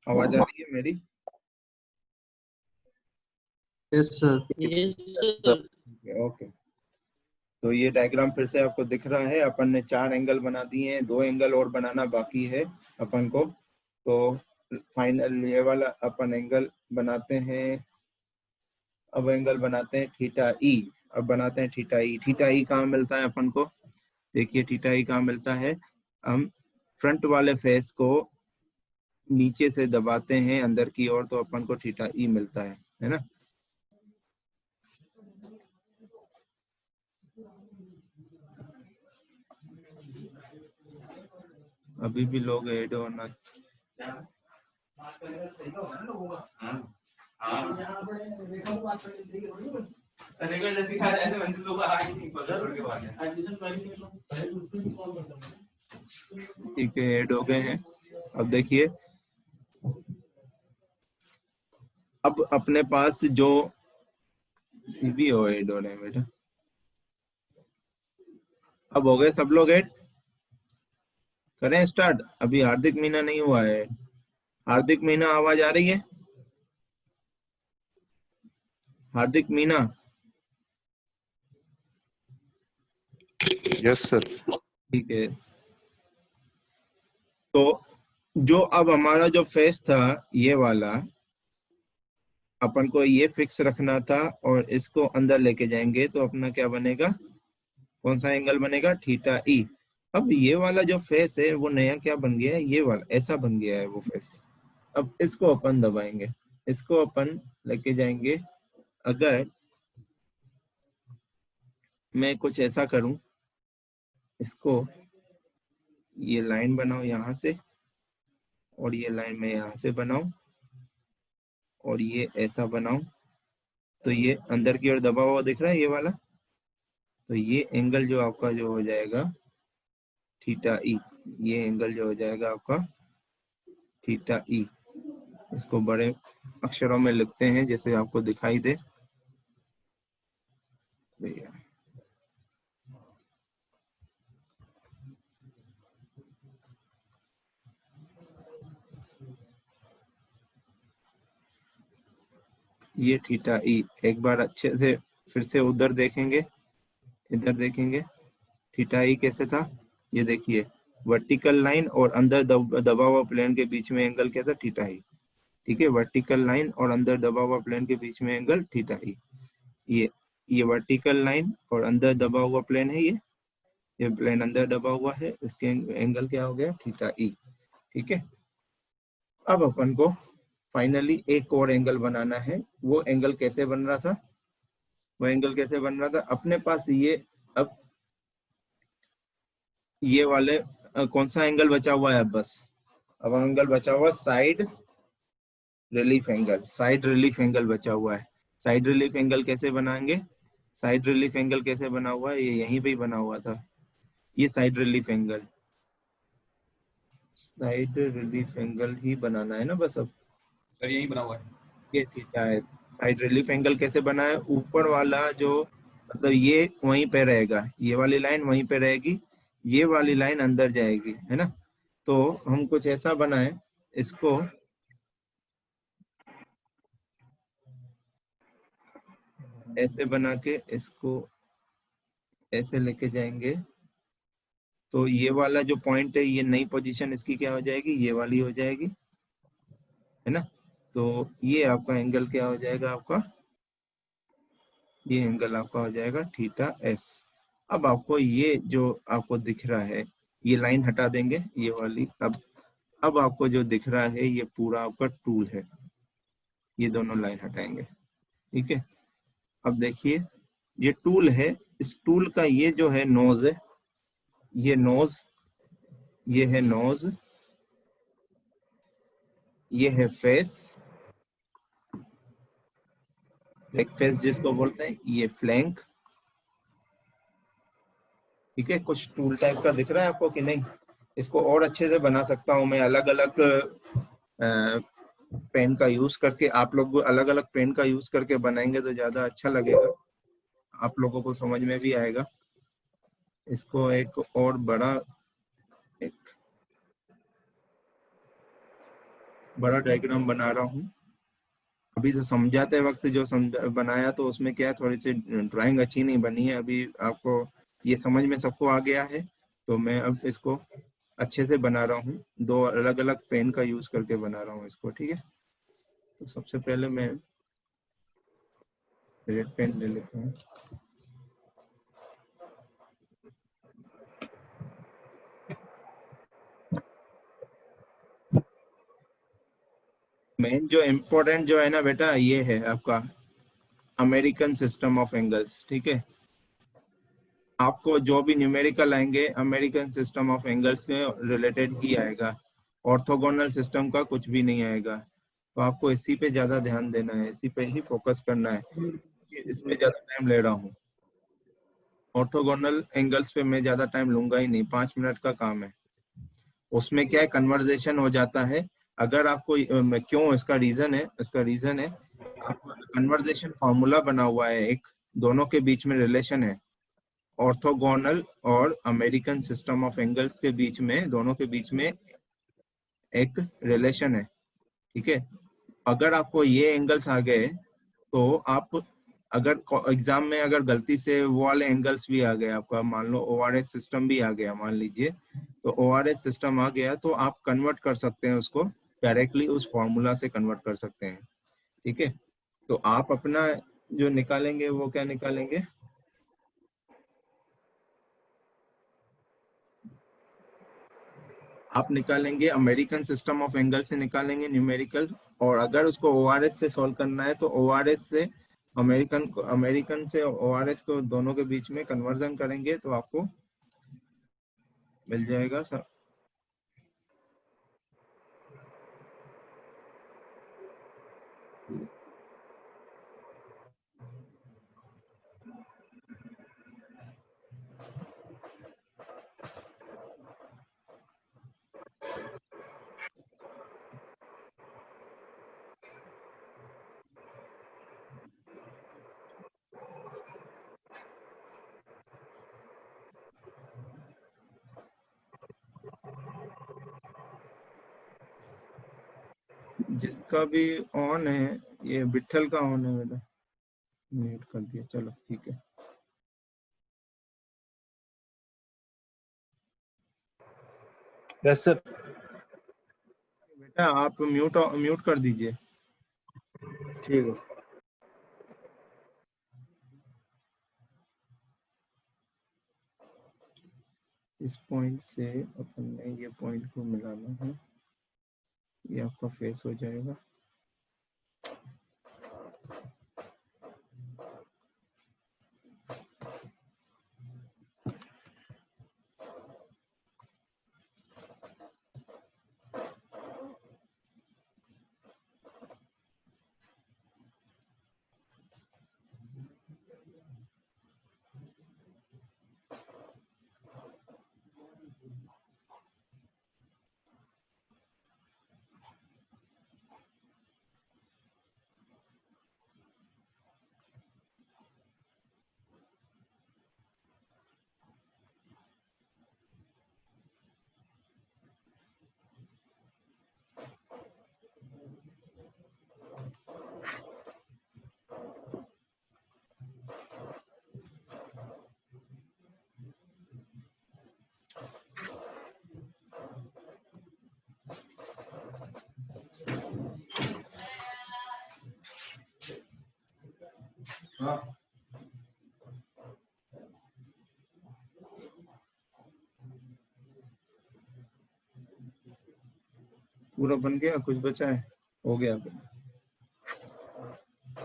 आवाज आ रही है मेरी? Yes sir. ओके, तो ये डायग्राम फिर से आपको दिख रहा है। अपन ने 4 एंगल बना दिए हैं, 2 एंगल और बनाना बाकी है अपन को। तो फाइनल ये वाला अपन एंगल बनाते हैं। अब एंगल बनाते हैं थीटा ई। अब बनाते हैं थीटा ई। थीटा ई कहाँ मिलता है अपन को? देखिए थीटा ई कहाँ मिलता है। हम फ्रंट वाले फेस को नीचे से दबाते हैं अंदर की ओर, तो अपन को थीटा ई मिलता है ना। अभी भी लोग ऐड होना। ठीक है, ऐड हो गए हैं। अब देखिए, अब अपने पास जो भी हो ऐड हो रहे हैं बेटा। अब हो गए सब लोग ऐड। करें स्टार्ट। अभी हार्दिक मीना नहीं हुआ है। हार्दिक मीना, आवाज आ रही है? हार्दिक मीना। Yes sir. ठीक है, तो जो अब हमारा जो फेस था ये वाला, अपन को ये फिक्स रखना था और इसको अंदर लेके जाएंगे तो अपना क्या बनेगा? कौन सा एंगल बनेगा? Theta E. अब ये वाला जो फेस है वो नया क्या बन गया है? ये वाला ऐसा बन गया है वो फेस। अब इसको अपन दबाएंगे, इसको अपन लेके जाएंगे। अगर मैं कुछ ऐसा करूं, इसको ये लाइन बनाओ यहाँ से, और ये लाइन मैं यहाँ से बनाऊं, और ये ऐसा बनाऊं, तो ये अंदर की ओर दबा हुआ दिख रहा है ये वाला। तो ये एंगल जो आपका जो हो जाएगा थीटा ई, ये एंगल जो हो जाएगा आपका थीटा ई। इसको बड़े अक्षरों में लिखते हैं जैसे आपको दिखाई दे। ये थीटा ई। एक बार अच्छे से फिर से उधर देखेंगे, इधर देखेंगे। थीटा ई कैसे था? ये देखिए, वर्टिकल लाइन और अंदर दबा हुआ प्लेन के बीच में एंगल क्या था? Theta E. ठीक है, वर्टिकल लाइन और अंदर दबा हुआ प्लेन के बीच में एंगल थीटा ई। ये वर्टिकल लाइन और अंदर दबा हुआ प्लेन है, ये प्लेन अंदर दबा हुआ है, इसके एंगल क्या हो गया? Theta E. ठीक है, अब अपन को फाइनली एक और एंगल बनाना है। वो एंगल कैसे बन रहा था? वो एंगल कैसे बन रहा था? अपने पास ये, अब ये वाले कौन सा एंगल बचा हुआ है? अब बस अब एंगल बचा हुआ side relief angle. Side relief angle बचा हुआ है। साइड रिलीफ एंगल कैसे बनाएंगे? साइड रिलीफ एंगल कैसे बना हुआ है? ये यहीं पे ही बना हुआ था, ये side relief angle. Side relief angle ही बनाना है ना बस। अब सर यही बना हुआ है। ये थीटा है। साइड रिलीफ एंगल कैसे बना है? ऊपर वाला जो, मतलब ये वहीं पे रहेगा, ये वाली लाइन वहीं पे रहेगी, ये वाली लाइन अंदर जाएगी, है ना। तो हम कुछ ऐसा बनाए, इसको ऐसे बना के इसको ऐसे लेके जाएंगे, तो ये वाला जो पॉइंट है, ये नई पोजीशन इसकी क्या हो जाएगी? ये वाली हो जाएगी, है ना। तो ये आपका एंगल क्या हो जाएगा? आपका ये एंगल आपका हो जाएगा थीटा एस। अब आपको ये जो आपको दिख रहा है, ये लाइन हटा देंगे ये वाली। अब आपको जो दिख रहा है ये पूरा आपका टूल है, ये दोनों लाइन हटाएंगे। ठीक है, अब देखिए ये टूल है, इस टूल का ये जो है नोज है, ये नोज, ये है नोज, ये है फेस, एक फेस जिसको बोलते हैं, ये फ्लैंक। ठीक है, कुछ टूल टाइप का दिख रहा है आपको कि नहीं? इसको और अच्छे से बना सकता हूं मैं, अलग अलग पेन का यूज करके। आप लोग अलग अलग पेन का यूज करके बनाएंगे तो ज्यादा अच्छा लगेगा, आप लोगों को समझ में भी आएगा। इसको एक और बड़ा, एक बड़ा डायग्राम बना रहा हूँ। अभी तो समझाते वक्त जो बनाया तो उसमें क्या है, थोड़ी सी ड्राइंग अच्छी नहीं बनी है। अभी आपको ये समझ में सबको आ गया है, तो मैं अब इसको अच्छे से बना रहा हूँ। दो अलग अलग पेन का यूज करके बना रहा हूँ इसको, ठीक है। तो सबसे पहले मैं रेड पेन ले लेता हूँ। मेन जो इम्पोर्टेंट जो है ना बेटा, ये है आपका अमेरिकन सिस्टम ऑफ एंगल्स, ठीक है। आपको जो भी न्यूमेरिकल आएंगे अमेरिकन सिस्टम ऑफ एंगल्स के रिलेटेड ही आएगा। ऑर्थोगोनल सिस्टम का कुछ भी नहीं आएगा। तो आपको इसी पे ज्यादा ध्यान देना है, इसी पे ही फोकस करना है। इस पे ज्यादा टाइम ले रहा हूँ। ऑर्थोगोनल एंगल्स पे मैं ज्यादा टाइम लूंगा ही नहीं, 5 मिनट का काम है। उसमें क्या है, कन्वर्जेशन हो जाता है। अगर आपको क्यों, इसका रीजन है आपका कन्वर्जेशन फॉर्मूला बना हुआ है एक, दोनों के बीच में रिलेशन है। ऑर्थोगोनल और अमेरिकन सिस्टम ऑफ एंगल्स के बीच में, दोनों के बीच में एक रिलेशन है, ठीक है। अगर आपको ये एंगल्स आ गए तो आप, अगर एग्जाम में अगर गलती से वो वाले एंगल्स भी आ गए आपका, मान लो ओआरएस सिस्टम भी आ गया मान लीजिए, तो ओआरएस सिस्टम आ गया तो आप कन्वर्ट कर सकते हैं उसको, डायरेक्टली उस फॉर्मूला से कन्वर्ट कर सकते हैं, ठीक है। तो आप अपना जो निकालेंगे वो क्या निकालेंगे, आप निकालेंगे अमेरिकन सिस्टम ऑफ एंगल से निकालेंगे न्यूमेरिकल। और अगर उसको ओआरएस से सॉल्व करना है तो ओआरएस से अमेरिकन से ओआरएस को दोनों के बीच में कन्वर्जन करेंगे तो आपको मिल जाएगा सर। जिसका भी ऑन है, ये विठल का ऑन है मेरा, म्यूट कर दिया, चलो ठीक है। Yes sir. बेटा आप म्यूट म्यूट कर दीजिए। ठीक है। इस पॉइंट से अपन ने ये पॉइंट को मिलाना है, ये आपका फेस हो जाएगा। हाँ पूरा बन गया, कुछ बचा है, हो गया।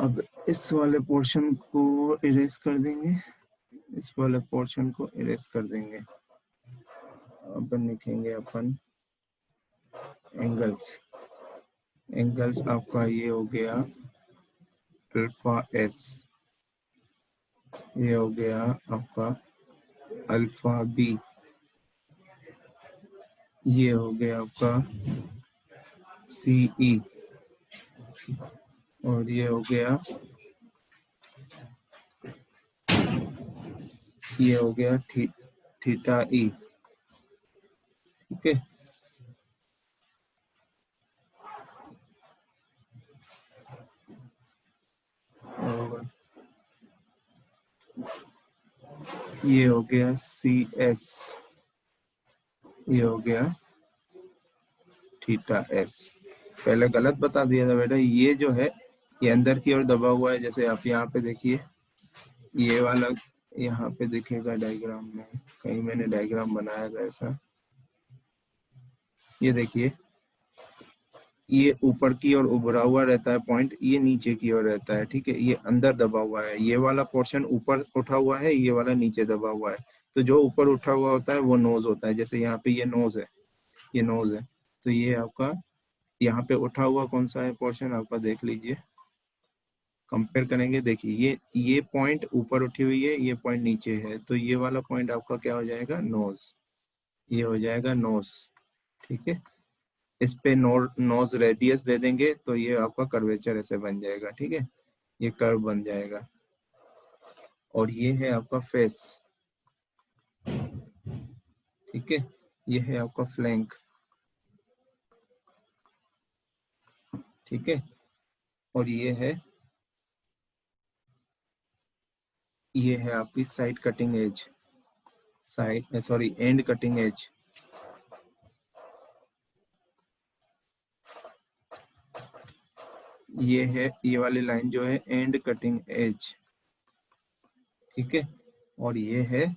अब इस वाले पोर्शन को इरेज कर देंगे, इस वाले पोर्शन को इरेज कर देंगे। अब लिखेंगे अपन एंगल्स। एंगल्स आपका ये हो गया अल्फा एस, ये हो गया आपका अल्फा बी, ये हो गया आपका सी ई, और ये हो गया, ये हो गया थीटा ई, ठीक है। ये हो गया CS, ये हो गया थीटा S। पहले गलत बता दिया था बेटा, ये जो है ये अंदर की ओर दबा हुआ है। जैसे आप यहाँ पे देखिए, ये वाला यहाँ पे दिखेगा डायग्राम में, कहीं मैंने डायग्राम बनाया था ऐसा। ये देखिए, ये ऊपर की ओर उभरा हुआ रहता है पॉइंट, ये नीचे की ओर रहता है, ठीक है। ये अंदर दबा हुआ है, ये वाला पोर्शन ऊपर उठा हुआ है, ये वाला नीचे दबा हुआ है। तो जो ऊपर उठा हुआ होता है वो नोज होता है। जैसे यहाँ पे ये नोज है, ये नोज है। तो ये आपका यहाँ पे उठा हुआ कौन सा है पोर्शन, आपका देख लीजिए, कंपेयर करेंगे। देखिए ये पॉइंट ऊपर उठी हुई है, ये पॉइंट नीचे है, तो ये वाला पॉइंट आपका क्या हो जाएगा, नोज। ये हो जाएगा नोज, ठीक है। इस पे नोज रेडियस दे देंगे तो ये आपका कर्वेचर ऐसे बन जाएगा, ठीक है। ये कर्व बन जाएगा। और ये है आपका फेस, ठीक है। ये है आपका फ्लैंक, ठीक है। और ये है आपकी side cutting edge, side sorry and cutting as. ये है, ये वाली लाइन जो है एंड कटिंग एज, ठीक है। और ये है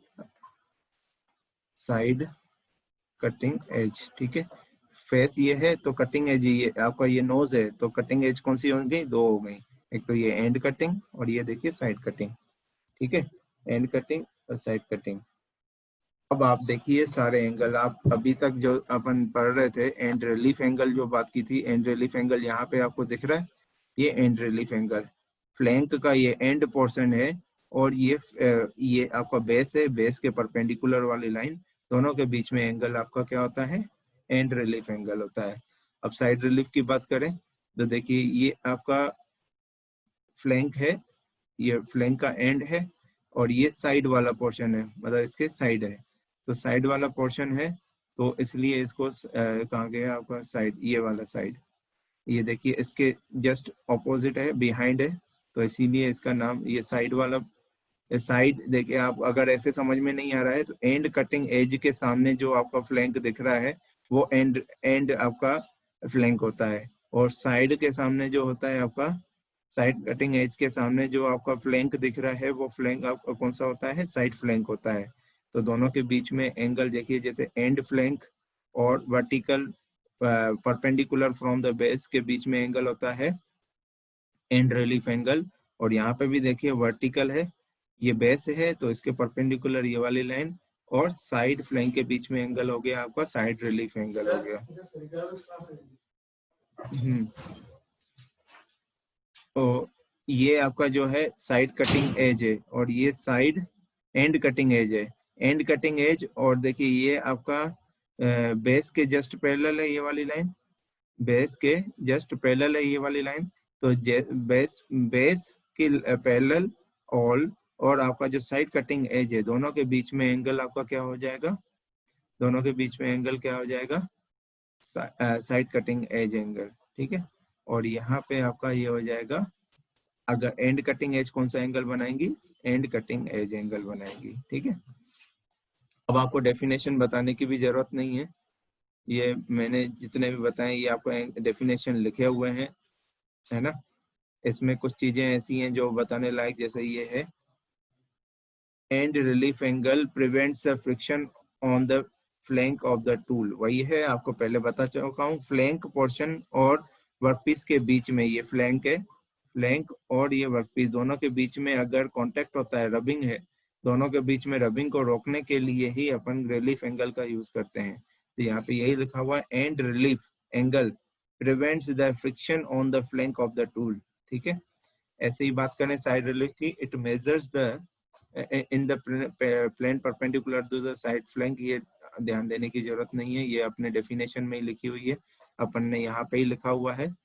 साइड कटिंग एज, ठीक है। फेस ये है तो कटिंग एज ये आपका, ये नोज है तो कटिंग एज कौन सी हो गई, दो हो गई। एक तो ये एंड कटिंग और ये देखिए साइड कटिंग, ठीक है। एंड कटिंग और साइड कटिंग। अब आप देखिए सारे एंगल, आप अभी तक जो अपन पढ़ रहे थे एंड रिलीफ एंगल जो बात की थी, एंड रिलीफ एंगल यहाँ पे आपको दिख रहा है, ये एंड रिलीफ एंगल। फ्लैंक का ये एंड पोर्शन है और ये आपका बेस है, बेस के परपेंडिकुलर वाली लाइन, दोनों के बीच में एंगल आपका क्या होता है, एंड रिलीफ एंगल होता है। अब साइड रिलीफ की बात करें तो देखिए, ये आपका फ्लैंक है, ये फ्लैंक का एंड है, और ये साइड वाला पोर्शन है, मतलब इसके साइड है। तो साइड वाला पोर्शन है तो इसलिए इसको कहा गया आपका साइड, ये वाला साइड। ये देखिए इसके जस्ट ऑपोजिट है, बिहाइंड है, तो इसीलिए इसका नाम ये साइड वाला। साइड देखिए, आप अगर ऐसे समझ में नहीं आ रहा है तो एंड कटिंग एज के सामने जो आपका फ्लैंक दिख रहा है वो एंड एंड आपका फ्लैंक होता है, और साइड के सामने जो होता है आपका, साइड कटिंग एज के सामने जो आपका फ्लैंक दिख रहा है वो फ्लैंक आपका कौन सा होता है, साइड फ्लैंक होता है। तो दोनों के बीच में एंगल देखिए, जैसे एंड फ्लैंक और vertical perpendicular from the base के बीच में एंगल होता है एंड रिलीफ एंगल। और यहाँ पे भी देखिए वर्टिकल है, ये बेस है तो इसके परपेंडिकुलर ये वाली लाइन, और साइड फ्लैंक के बीच में एंगल हो गया आपका साइड रिलीफ एंगल हो गया। तो ये आपका जो है साइड कटिंग एज है, और ये साइड एंड कटिंग एज है। एंड कटिंग एज, और देखिए ये आपका बेस के जस्ट पैरेलल है ये वाली लाइन, बेस के जस्ट पैरेलल है ये वाली लाइन। तो बेस बेस के पैरेलल ऑल, और आपका जो साइड कटिंग एज है, दोनों के बीच में एंगल आपका क्या हो जाएगा, दोनों के बीच में एंगल क्या हो जाएगा, साइड कटिंग एज एंगल, ठीक है। और यहाँ पे आपका ये हो जाएगा, अगर एंड कटिंग एज कौन सा एंगल बनाएंगी, एंड कटिंग एज एंगल बनाएंगी, ठीक है। अब आपको डेफिनेशन बताने की भी जरूरत नहीं है, ये मैंने जितने भी बताए ये आपको डेफिनेशन लिखे हुए हैं, है ना। इसमें कुछ चीजें ऐसी हैं जो बताने लायक, जैसे ये है, end relief angle prevents the friction on the flank of the tool. वही है, आपको पहले बता चुका हूँ, फ्लैंक पोर्शन और वर्कपीस के बीच में, ये फ्लैंक है, फ्लैंक और ये वर्कपीस दोनों के बीच में अगर कांटेक्ट होता है, रबिंग है, दोनों के बीच में रबिंग को रोकने के लिए ही अपन रिलीफ एंगल का यूज करते हैं। तो यहाँ पे यही लिखा हुआ है, end relief angle prevents the friction on the flank of the tool, ठीक है। ऐसे ही बात करें साइड रिलीफ की, it measures the in the plane perpendicular to the side flank. ये ध्यान देने की जरूरत नहीं है, ये अपने डेफिनेशन में ही लिखी हुई है, अपन ने यहाँ पे ही लिखा हुआ है।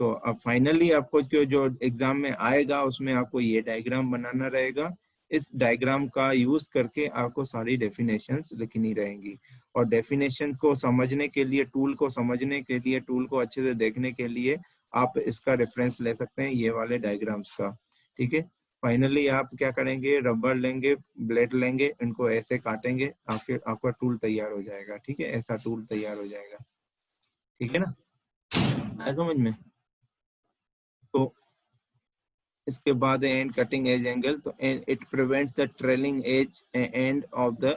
तो अब फाइनली आपको जो एग्जाम में आएगा उसमें आपको ये डायग्राम बनाना रहेगा, इस डायग्राम का यूज करके आपको सारी डेफिनेशंस लिखनी रहेंगी। और डेफिनेशन को समझने के लिए, टूल को समझने के लिए, टूल को अच्छे से देखने के लिए आप इसका रेफरेंस ले सकते हैं, ये वाले डायग्राम्स का, ठीक है। फाइनली आप क्या करेंगे, रबर लेंगे, ब्लेड लेंगे, इनको ऐसे काटेंगे, आपका टूल तैयार हो जाएगा। ठीक है, ऐसा टूल तैयार हो जाएगा। ठीक है ना, आया समझ में। तो इसके बाद एंड कटिंग एज एंगल, तो it prevents the trailing edge end of the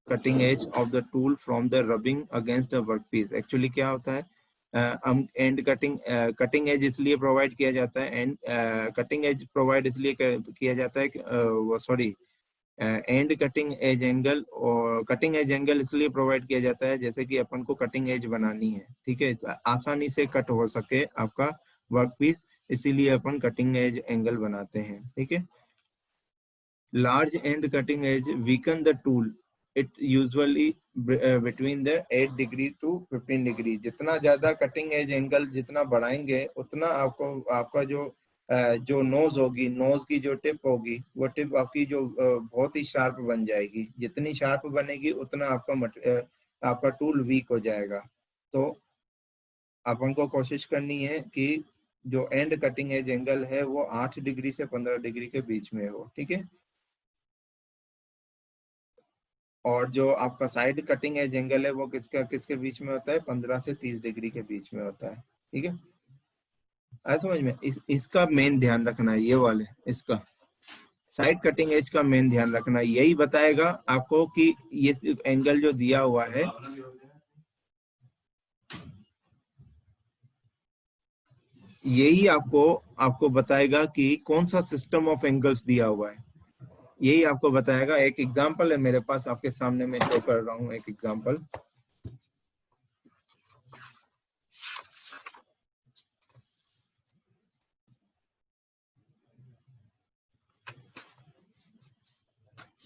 cutting edge of the tool from the rubbing against the workpiece. Actually क्या होता है, हम एंड कटिंग एज इसलिए प्रोवाइड किया जाता है, एंड कटिंग एज प्रोवाइड इसलिए किया जाता है, sorry, and cutting as angle, और कटिंग एज एंगल इसलिए प्रोवाइड किया जाता है जैसे कि अपन को कटिंग एज बनानी है। ठीक है, तो आसानी से कट हो सके आपका वर्क पीस, इसीलिए अपन कटिंग एज एंगल बनाते हैं। ठीक है, large end cutting edge weaken the tool, it usually between the 8 degree to 15 degree. जितना ज्यादा कटिंग एज एंगल जितना बढ़ाएंगे, उतना आपको आपका जो नोज होगी, नोज की जो टिप होगी, वो टिप आपकी जो बहुत ही शार्प बन जाएगी। जितनी शार्प बनेगी उतना आपका टूल वीक हो जाएगा। तो अपन को कोशिश करनी है कि जो एंड कटिंग एज एंगल है वो 8 डिग्री से 15 डिग्री के बीच में हो। ठीक है, और जो आपका साइड कटिंग एज एंगल है वो किसके बीच में होता है, 15 से 30 डिग्री के बीच में होता है। ठीक है, आया समझ में। इसका मेन ध्यान रखना है, ये वाले इसका साइड कटिंग एज का मेन ध्यान रखना, यही बताएगा आपको कि ये एंगल जो दिया हुआ है, यही आपको बताएगा कि कौन सा सिस्टम ऑफ एंगल्स दिया हुआ है, यही आपको बताएगा। एक एग्जांपल है मेरे पास, आपके सामने मैं शो कर रहा हूँ एक एग्जांपल।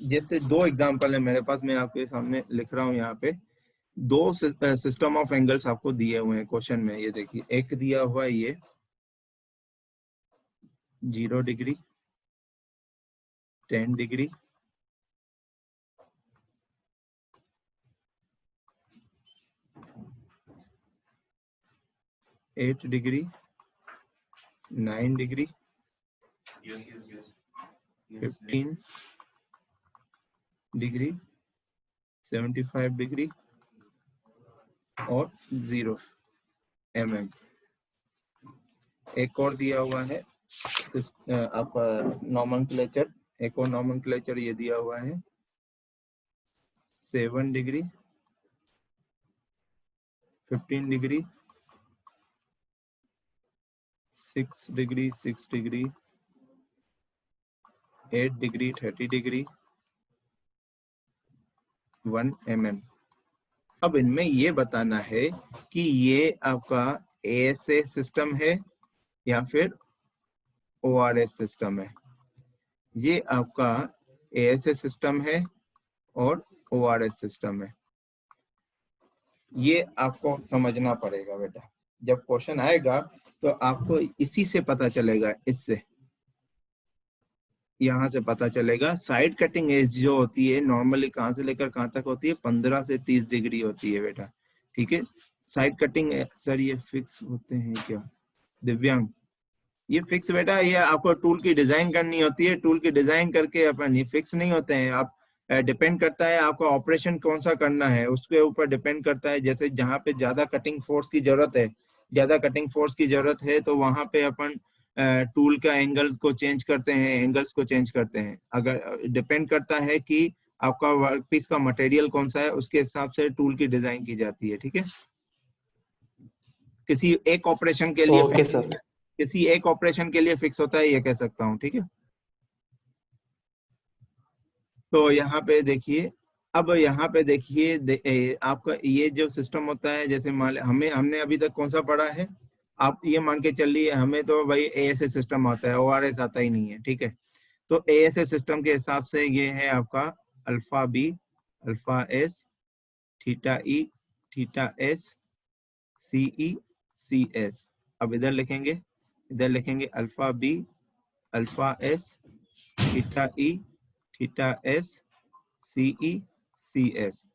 जैसे 2 एग्जांपल है मेरे पास, मैं आपके सामने लिख रहा हूँ यहाँ पे। 2 सिस्टम ऑफ एंगल्स आपको दिए हुए हैं क्वेश्चन में। ये देखिए, एक दिया हुआ है ये 0 degree, 10 degree, 8 degree, 9 degree, 15 degree, 75 degree और 0 mm। एक और दिया हुआ है आपका नॉमेनक्लेचर, एक और नॉमेनक्लेचर ये दिया हुआ है 7 degree, 15 degree, 6 degree, 6 degree, 8 degree, 30 degree, 1 mm। अब इनमें ये बताना है कि ये आपका ASA सिस्टम है या फिर ORS सिस्टम है। ये आपका ASA सिस्टम है और ORS सिस्टम है। ये आपको समझना पड़ेगा बेटा, जब क्वेश्चन आएगा तो आपको इसी से पता चलेगा, इससे यहाँ से पता चलेगा। साइड कटिंग एज जो होती है नॉर्मली कहाँ से लेकर कहाँ तक होती है, 15 से 30 डिग्री होती है बेटा। ठीक है, साइड कटिंग, सर ये फिक्स होते हैं क्या दिव्यांग? ये फिक्स बेटा, ये आपको टूल की डिजाइन करनी होती है, टूल की डिजाइन करके अपन, ये फिक्स नहीं होते हैं। आप डिपेंड करता है आपका ऑपरेशन कौन सा करना है, उसके ऊपर डिपेंड करता है। जैसे जहाँ पे ज्यादा कटिंग फोर्स की जरूरत है, ज्यादा कटिंग फोर्स की जरूरत है, तो वहां पे अपन टूल का एंगल को चेंज करते हैं, एंगल्स को चेंज करते हैं। अगर डिपेंड करता है कि आपका वर्कपीस का मटेरियल कौन सा है, उसके हिसाब से टूल की डिजाइन की जाती है। ठीक है, किसी एक ऑपरेशन के लिए ओके सर। किसी एक ऑपरेशन के लिए फिक्स होता है, ये कह सकता हूँ। ठीक है, तो यहाँ पे देखिए, अब यहाँ पे देखिए आपका ये जो सिस्टम होता है, जैसे मान हमने अभी तक कौन सा पढ़ा है, आप ये मान के चलिए, हमें तो भाई ASA सिस्टम आता है, ORS आता ही नहीं है। ठीक है, तो ASA सिस्टम के हिसाब से ये है आपका alpha b, alpha s, theta e, theta s, CE, CS। अब इधर लिखेंगे alpha b, alpha s, theta e, theta s, CE, CS।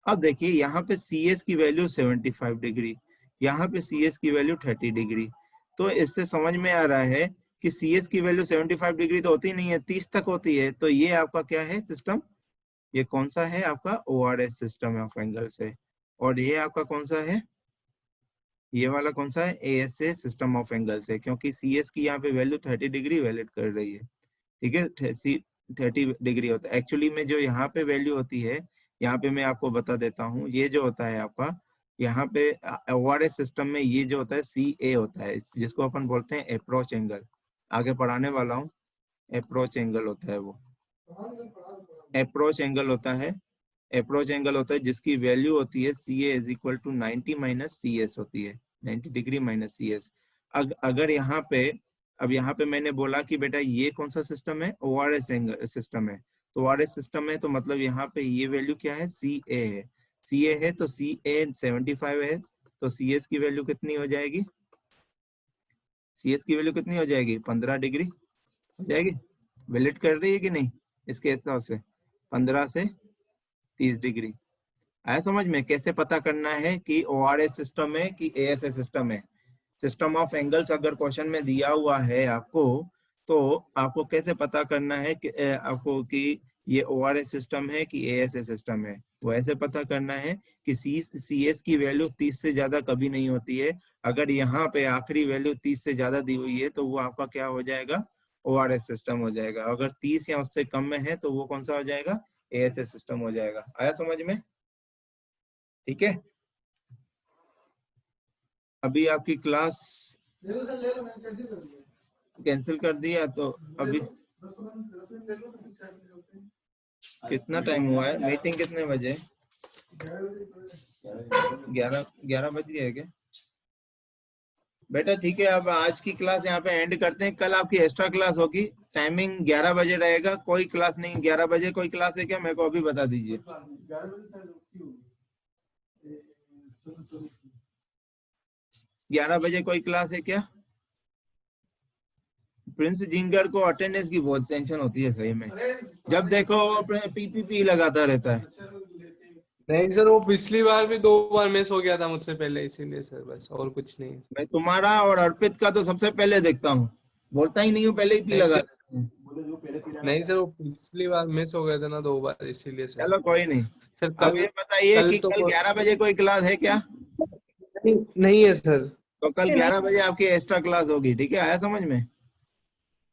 अब देखिए यहाँ पे CS की वैल्यू 75 डिग्री, यहाँ पे CS की वैल्यू 30 डिग्री। तो इससे समझ में आ रहा है कि CS की वैल्यू 75 डिग्री तो होती नहीं है, 30 तक होती है। तो ये आपका क्या है सिस्टम, ये कौन सा है आपका ORS सिस्टम ऑफ एंगल से। और ये आपका कौन सा है, ये वाला कौन सा है, ASA सिस्टम ऑफ एंगल से, क्योंकि CS की यहाँ पे वैल्यू 30 डिग्री वैलिड कर रही है। ठीक है, 30 डिग्री होता है एक्चुअली में। जो यहाँ पे वैल्यू होती है, यहाँ पे मैं आपको बता देता हूँ, ये जो होता है आपका यहाँ पे ORS सिस्टम में ये जो होता है CA होता है, जिसको अपन बोलते हैं अप्रोच एंगल। आगे पढ़ाने वाला हूँ, अप्रोच एंगल होता है वो, अप्रोच एंगल होता है, अप्रोच एंगल होता है जिसकी वैल्यू होती है CA is equal to 90 minus CS होती है, 90 डिग्री माइनस CS। अगर यहाँ पे, अब यहाँ पे मैंने बोला कि बेटा ये कौन सा सिस्टम है, ORS एंगल सिस्टम है। तो ORS सिस्टम है तो मतलब यहाँ पे ये वैल्यू क्या है, CA है। CA है तो CA 75 है, तो CS की वैल्यू कितनी हो जाएगी, CS की वैल्यू कितनी हो जाएगी, 15 डिग्री हो जाएगी। वैलिड कर रही है कि नहीं, इसके हिसाब से 15 से 30 डिग्री। आया समझ में कैसे पता करना है कि ORS सिस्टम है कि ASA सिस्टम है। सिस्टम ऑफ एंगल्स अगर क्वेश्चन में दिया हुआ है आपको, तो आपको कैसे पता करना है कि आपको कि ये ORS सिस्टम है कि ASA सिस्टम है। वो ऐसे पता करना है कि CS की वैल्यू 30 से ज्यादा कभी नहीं होती है। अगर यहाँ पे आखिरी वैल्यू 30 से ज्यादा दी हुई है तो वो आपका क्या हो जाएगा, ORS सिस्टम हो जाएगा। अगर 30 या उससे कम में है तो वो कौन सा हो जाएगा, ASA सिस्टम हो जाएगा। आया समझ में, ठीक है। अभी आपकी क्लास कैंसिल कर दिया तो अभी कितना टाइम हुआ है, मीटिंग कितने बजे, 11 बज गए क्या बेटा। ठीक है, अब आज की क्लास यहाँ पे एंड करते हैं। कल आपकी एक्स्ट्रा क्लास होगी, टाइमिंग 11 बजे रहेगा। कोई क्लास नहीं, 11 बजे कोई क्लास है क्या, मेरे को अभी बता दीजिए। 11 बजे कोई क्लास है क्या। प्रिंस जिंगर को अटेंडेंस की बहुत टेंशन होती है सही में, जब देखो PPP लगाता रहता है। नहीं सर, वो पिछली बार भी 2 बार मिस हो गया था मुझसे पहले, इसीलिए सर, बस और कुछ नहीं। मैं तुम्हारा और अर्पित का तो सबसे पहले देखता हूँ, बोलता ही नहीं हूँ, पहले ही पी नहीं लगा सर, देते हैं। नहीं सर, वो पिछली बार मिस हो गए थे ना 2 बार, इसीलिए सर। चलो कोई नहीं। सर अब ये बताइए कि तो कल 11 बजे कोई क्लास है क्या। नहीं है सर। तो कल 11 बजे आपकी एक्स्ट्रा क्लास होगी, ठीक है, आया समझ में।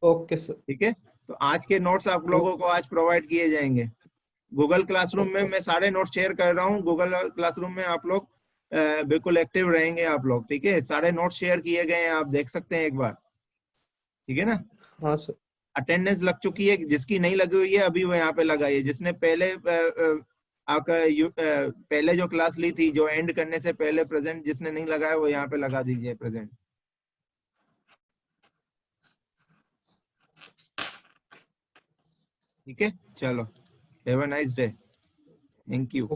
Okay sir. ठीक है, तो आज के नोट्स आप लोगों को आज प्रोवाइड किए जाएंगे गूगल क्लासरूम में। मैं सारे नोट्स शेयर कर रहा हूँ गूगल क्लासरूम में, आप लोग बिल्कुल एक्टिव रहेंगे आप लोग, ठीक है। सारे नोट्स शेयर किए गए हैं, आप देख सकते हैं एक बार, ठीक है ना। हाँ सर। अटेंडेंस लग चुकी है, जिसकी नहीं लगी हुई है अभी वो यहाँ पे लगाइए। जिसने पहले आपका पहले जो क्लास ली थी, जो एंड करने से पहले प्रेजेंट, जिसने नहीं लगाया वो यहाँ पे लगा दीजिए प्रेजेंट, ठीक है। चलो, have a nice day, thank you.